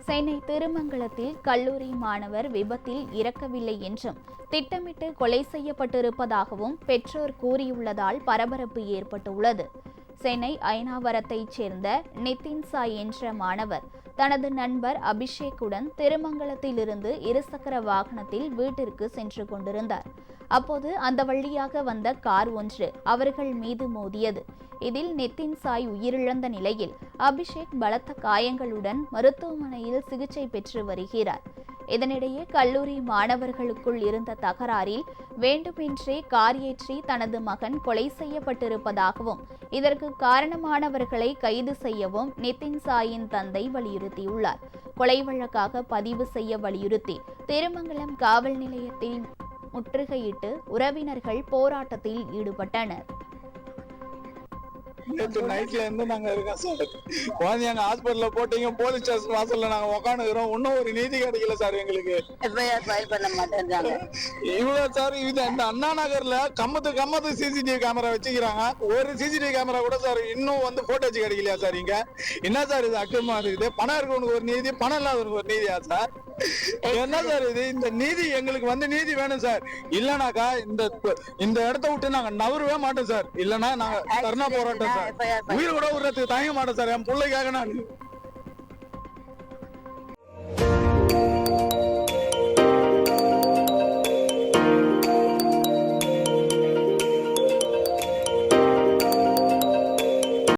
சென்னை திருமங்கலத்தில் கல்லூரி மாணவர் விபத்தில் இறக்கவில்லை என்றும் திட்டமிட்டு கொலை செய்யப்பட்டிருப்பதாகவும் பெற்றோர் கூறியுள்ளதால் பரபரப்பு ஏற்பட்டுள்ளது. சென்னை அயனாவரத்தைச் சேர்ந்த நிதின் சாய் என்ற மாணவர் தனது நண்பர் அபிஷேக்குடன் திருமங்கலத்திலிருந்து இருசக்கர வாகனத்தில் வீட்டிற்கு சென்று கொண்டிருந்தார். அப்போது அந்த வழியாக வந்த கார் ஒன்று அவர்கள் மீது மோதியது. இதில் நிதின் சாய் உயிரிழந்த நிலையில் அபிஷேக் பலத்த காயங்களுடன் மருத்துவமனையில் சிகிச்சை பெற்று வருகிறார். இதனிடையே கல்லூரி மாணவர்களுக்குள் இருந்த தகராறில் வேண்டுமென்றே கார் ஏற்றி தனது மகன் கொலை செய்யப்பட்டிருப்பதாகவும் இதற்கு காரணமானவர்களை கைது செய்யவும் நிதின் சாயின் தந்தை வலியுறுத்தியுள்ளார். கொலை வழக்காக பதிவு செய்ய வலியுறுத்தி திருமங்கலம் காவல் நிலையத்தில் முற்றுகையிட்டு உறவினர்கள் போராட்டத்தில் ஈடுபட்டனர். நேற்று நைட்ல இருந்து நாங்க இருக்கோம் சார். குழந்தை எங்க ஹாஸ்பிட்டல்ல போட்டீங்க, போலீஸ் ஸ்டேஷன் வாசல்ல நாங்க உட்காந்துக்கிறோம். இன்னும் ஒரு நீதி கிடைக்கல சார் எங்களுக்கு. எஃப்ஐஆர் ஃபைல் பண்ண மாட்டேன்றாங்க. இவ்வளவு சார் இது இந்த அண்ணா நகர்ல கம்மத்து சிசிடிவி கேமரா வச்சுக்கிறாங்க. ஒரு சிசிடிவி கேமரா கூட சார் இன்னும் வந்து போட்டோச்சு கிடைக்கலையா சார்? இங்க என்ன சார் இது அக்கிரமா இருக்குது? பணம் இருக்கவனுக்கு ஒரு நீதி, பணம் இல்லாதவனுக்கு ஒரு நீதியா சார்? என்ன சார் இது? இந்த நீதி எங்களுக்கு வந்து நீதி வேணும் சார். இல்லனாக்கா இந்த இடத்த விட்டு நாங்க நவரவே மாட்டோம் சார். இல்லனா நாங்க தர்ணா போராட்டம் சார். உயிர் கூட விடுறதுக்கு தயங்க மாட்டோம் சார். என் பிள்ளைக்காக நான்